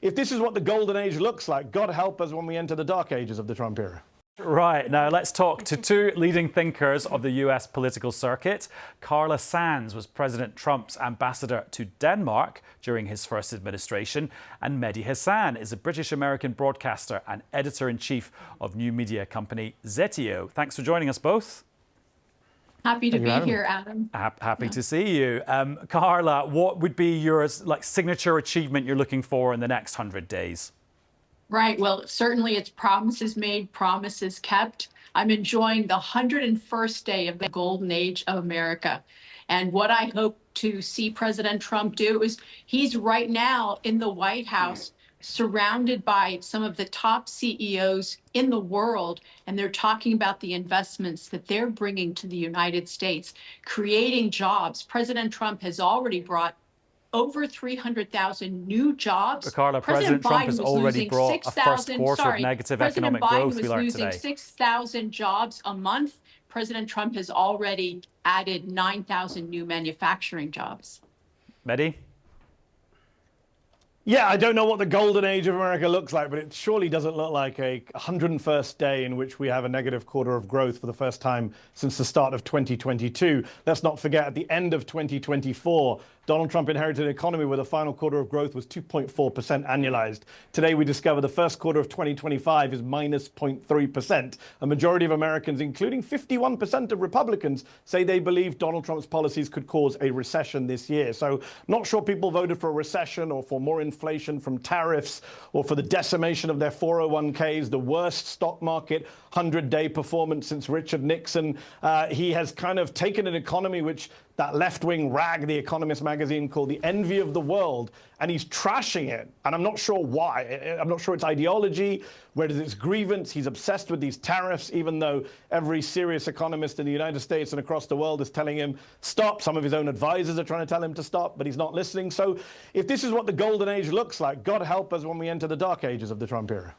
if this is what the golden age looks like, God help us when we enter the dark ages of the Trump era. Right, now let's talk to two leading thinkers of the US political circuit. Carla Sands was President Trump's ambassador to Denmark during his first administration, and Mehdi Hasan is a British-American broadcaster and editor-in-chief of new media company Zeteo. Thanks for joining us both. Happy to be here, Adam. Happy to see you. Carla, what would be your signature achievement you're looking for in the next 100 days? Right. Well, certainly it's promises made, promises kept. I'm enjoying the 101st day of the golden age of America. And what I hope to see President Trump do is he's right now in the White House surrounded by some of the top CEOs in the world, and they're talking about the investments that they're bringing to the United States, creating jobs. President Trump has already brought over 300,000 new jobs. Carla, President Trump has already brought a first quarter of negative economic growth, we learned today. President Biden was losing 6,000 jobs a month. President Trump has already added 9,000 new manufacturing jobs. Mehdi? Yeah, I don't know what the golden age of America looks like, but it surely doesn't look like a 101st day in which we have a negative quarter of growth for the first time since the start of 2022. Let's not forget, at the end of 2024, Donald Trump inherited an economy where the final quarter of growth was 2.4% annualized. Today, we discover the first quarter of 2025 is minus 0.3%. A majority of Americans, including 51% of Republicans, say they believe Donald Trump's policies could cause a recession this year. So not sure people voted for a recession or for more inflation from tariffs or for the decimation of their 401ks, the worst stock market 100-day performance since Richard Nixon. He has kind of taken an economy which that left-wing rag, The Economist magazine, called the envy of the world, and he's trashing it. And I'm not sure why. I'm not sure it's ideology, whether it's grievance. He's obsessed with these tariffs, even though every serious economist in the United States and across the world is telling him stop. Some of his own advisors are trying to tell him to stop, but he's not listening. So if this is what the golden age looks like, God help us when we enter the dark ages of the Trump era.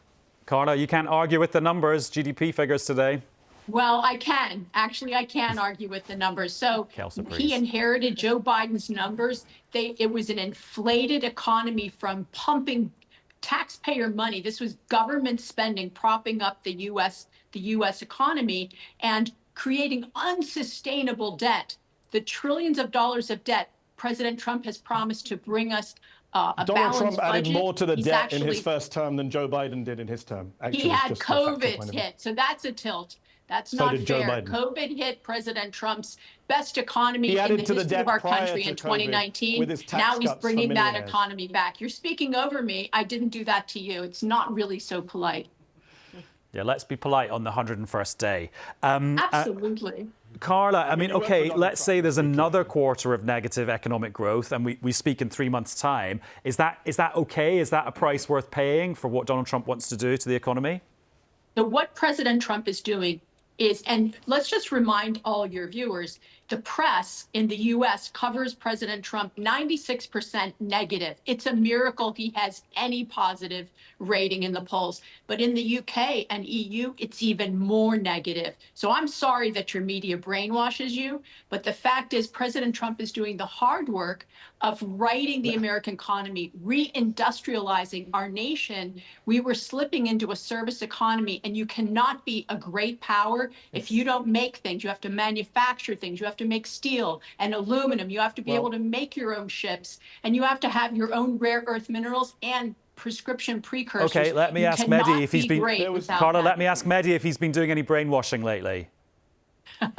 Carla, you can't argue with the numbers, GDP figures today. Well, I can. Actually, I can argue with the numbers. So he inherited Joe Biden's numbers. It was an inflated economy from pumping taxpayer money. This was government spending propping up the U.S. economy and creating unsustainable debt. The trillions of dollars of debt President Trump has promised to bring us a Donald Trump budget. added more to the debt in his first term than Joe Biden did in his term. Actually, he had COVID hit, so that's a tilt. That's not fair. COVID hit President Trump's best economy in the history of our country in 2019. Now he's bringing that economy back. You're speaking over me. I didn't do that to you. It's not really so polite. Yeah, let's be polite on the 101st day. Absolutely. Carla, I mean, okay, let's say there's another quarter of negative economic growth and we speak in 3 months' time. Is that okay? Is that a price worth paying for what Donald Trump wants to do to the economy? So what President Trump is doing is, and let's just remind all your viewers, the press in the U.S. covers President Trump 96% negative. It's a miracle he has any positive rating in the polls. But in the U.K. and EU, it's even more negative. So I'm sorry that your media brainwashes you, but the fact is President Trump is doing the hard work of righting the American economy, reindustrializing our nation. We were slipping into a service economy, and you cannot be a great power if you don't make things. You have to manufacture things. You have to make steel and aluminum. You have to be able to make your own ships, and you have to have your own rare earth minerals and prescription precursors. Okay, let me ask Mehdi if he's been Carla, let me ask Mehdi if he's been doing any brainwashing lately.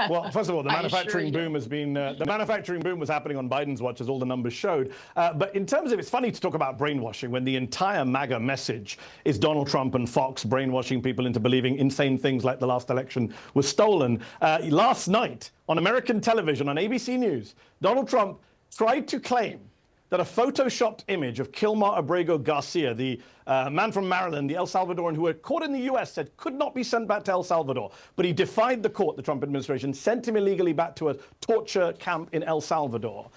Well, first of all, the manufacturing boom has been the manufacturing boom was happening on Biden's watch, as all the numbers showed. But in terms of, it's funny to talk about brainwashing when the entire MAGA message is Donald Trump and Fox brainwashing people into believing insane things like the last election was stolen. Last night on American television on ABC News, Donald Trump tried to claim that a photoshopped image of Kilmar Abrego Garcia, the man from Maryland, the El Salvadoran who were caught in the U.S., said could not be sent back to El Salvador. But he defied the court, the Trump administration, sent him illegally back to a torture camp in El Salvador.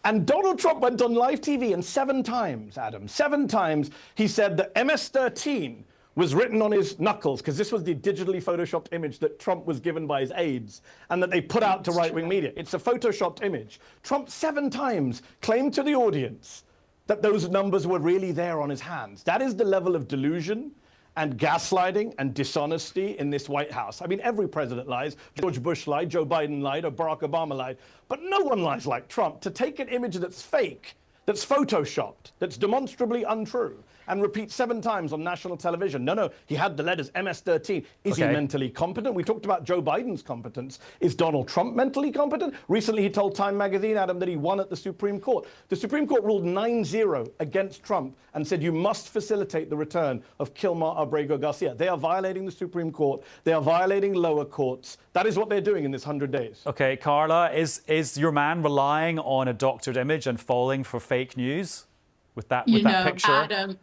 And Donald Trump went on live TV and 7 times, Adam, 7 times, he said that MS-13 was written on his knuckles, because this was the digitally photoshopped image that Trump was given by his aides and that they put out to right-wing media. It's a photoshopped image. Trump 7 times claimed to the audience that those numbers were really there on his hands. That is the level of delusion and gaslighting and dishonesty in this White House. I mean, every president lies. George Bush lied, Joe Biden lied, or Barack Obama lied. But no one lies like Trump. To take an image that's fake, that's photoshopped, that's demonstrably untrue, and repeat 7 times on national television. No, he had the letters MS-13. Is he mentally competent? We talked about Joe Biden's competence. Is Donald Trump mentally competent? Recently, he told Time magazine, Adam, that he won at the Supreme Court. The Supreme Court ruled 9-0 against Trump and said you must facilitate the return of Kilmar Abrego Garcia. They are violating the Supreme Court. They are violating lower courts. That is what they're doing in this 100 days. OK, Carla, is your man relying on a doctored image and falling for fake news with that picture? Adam,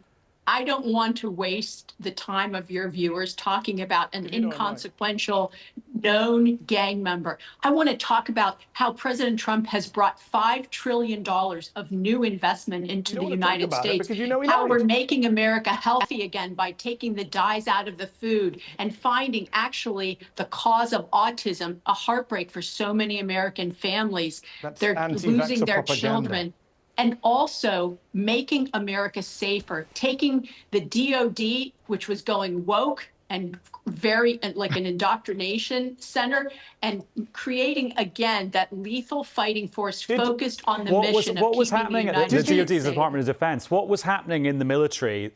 I don't want to waste the time of your viewers talking about an inconsequential known gang member. I want to talk about how President Trump has brought $5 trillion of new investment into the United States, how we're making America healthy again by taking the dyes out of the food and finding actually the cause of autism, a heartbreak for so many American families. They're losing their children. And also making America safer, taking the DOD, which was going woke and very like an indoctrination center, and creating again that lethal fighting force focused on the mission of what was keeping happening the at the United DOD, States the Department of Defense? What was happening in the military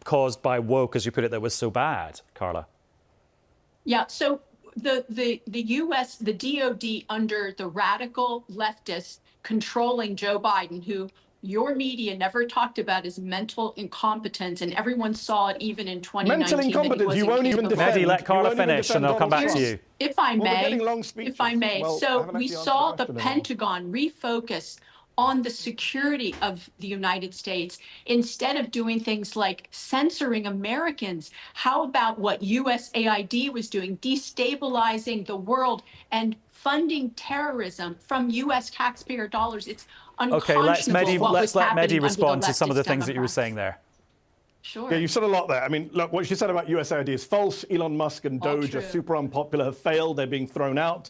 caused by woke, as you put it, that was so bad, Carla? Yeah, so the U.S., the DOD under the radical leftists controlling Joe Biden, who your media never talked about as mental incompetence, and everyone saw it even in 2019. Mental incompetence, you won't even defend. Mehdi, let Carla finish and I'll come back to you. If I may, so we saw the Pentagon refocus on the security of the United States instead of doing things like censoring Americans. How about what USAID was doing, destabilizing the world and funding terrorism from U.S. taxpayer dollars? It's unconscionable. Okay, let's let Mehdi respond to some of the things that you were saying there. Sure. Yeah, you said a lot there. I mean, look, what she said about USAID is false. Elon Musk and Doge are super unpopular, have failed, they're being thrown out.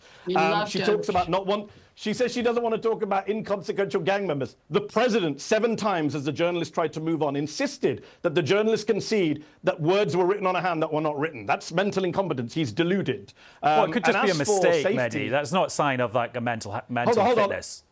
She talks about she says she doesn't want to talk about inconsequential gang members. The president, 7 times as the journalist tried to move on, insisted that the journalist concede that words were written on a hand that were not written. That's mental incompetence. He's deluded. Well, it could just be a mistake, Mehdi. That's not a sign of like a mental fitness.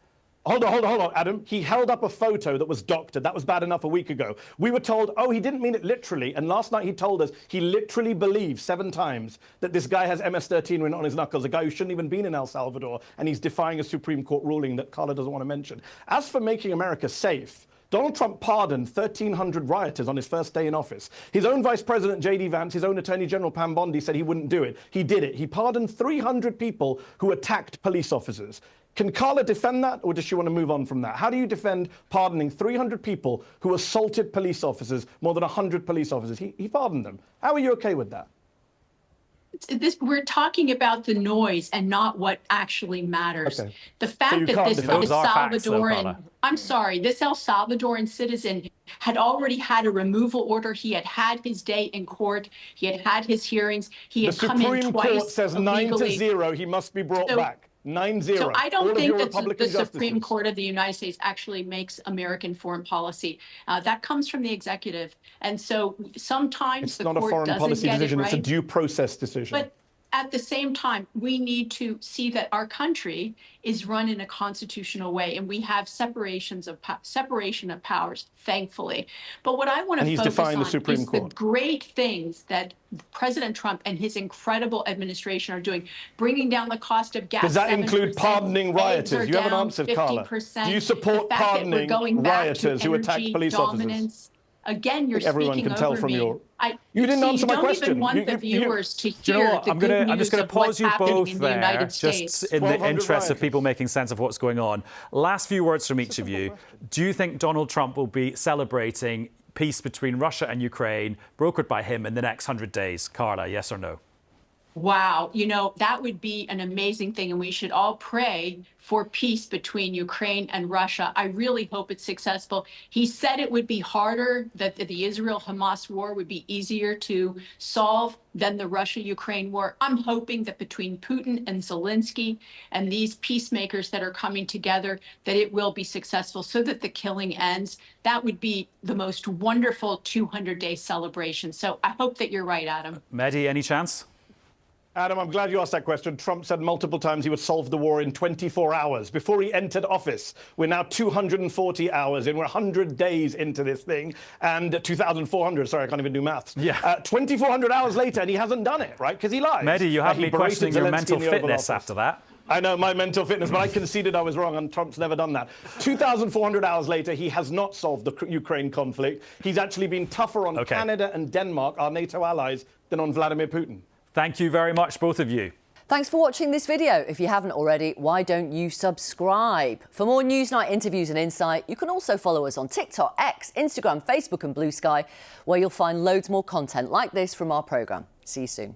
Hold on, Adam. He held up a photo that was doctored. That was bad enough a week ago. We were told, oh, he didn't mean it literally. And last night he told us he literally believes 7 times that this guy has MS-13 written on his knuckles, a guy who shouldn't even been in El Salvador, and he's defying a Supreme Court ruling that Carla doesn't want to mention. As for making America safe, Donald Trump pardoned 1,300 rioters on his first day in office. His own Vice President, J.D. Vance, his own Attorney General, Pam Bondi, said he wouldn't do it. He did it. He pardoned 300 people who attacked police officers. Can Carla defend that, or does she want to move on from that? How do you defend pardoning 300 people who assaulted police officers, more than 100 police officers? He pardoned them. How are you okay with that? We're talking about the noise and not what actually matters. Okay. The fact that this El Salvadoran citizen had already had a removal order. He had had his day in court. He had had his hearings. He had come in twice. The Supreme Court says illegally. 9-0. He must be brought back. 9-0. So I don't think that the Supreme Court of the United States actually makes American foreign policy. That comes from the executive. And so sometimes the court doesn't get it right. It's not a foreign policy decision. It's a due process decision. But at the same time, we need to see that our country is run in a constitutional way, and we have separation of powers, thankfully. But what I want to focus on is the great things that President Trump and his incredible administration are doing, bringing down the cost of gas. Does that include pardoning rioters? You haven't answered, Carla. Do you support pardoning rioters who attack police officers? Again, you're everyone speaking can tell over from me. your. You didn't answer my question. Even want the viewers to hear do you know what? the good news I'm just going to of what's pause you happening both in the there, United States. just in the interest of people making sense of what's going on. Last few words from each of you. Do you think Donald Trump will be celebrating peace between Russia and Ukraine, brokered by him, in the next 100 days? Carla, yes or no? Wow, that would be an amazing thing, and we should all pray for peace between Ukraine and Russia. I really hope it's successful. He said it would be harder, that the Israel-Hamas war would be easier to solve than the Russia-Ukraine war. I'm hoping that between Putin and Zelensky and these peacemakers that are coming together, that it will be successful so that the killing ends. That would be the most wonderful 200-day celebration. So I hope that you're right, Adam. Mehdi, any chance? Adam, I'm glad you asked that question. Trump said multiple times he would solve the war in 24 hours before he entered office. We're now 240 hours in. We're 100 days into this thing. And 2,400, sorry, I can't even do maths. Yeah. 2,400 hours later, and he hasn't done it, right? Because he lies. Mehdi, you have me questioning your mental Zelensky in the Oval fitness Office. after that. I know, my mental fitness, but I conceded I was wrong, and Trump's never done that. 2,400 hours later, he has not solved the Ukraine conflict. He's actually been tougher on Canada and Denmark, our NATO allies, than on Vladimir Putin. Thank you very much, both of you. Thanks for watching this video. If you haven't already, why don't you subscribe? For more Newsnight interviews and insight, you can also follow us on TikTok, X, Instagram, Facebook and Blue Sky, where you'll find loads more content like this from our programme. See you soon.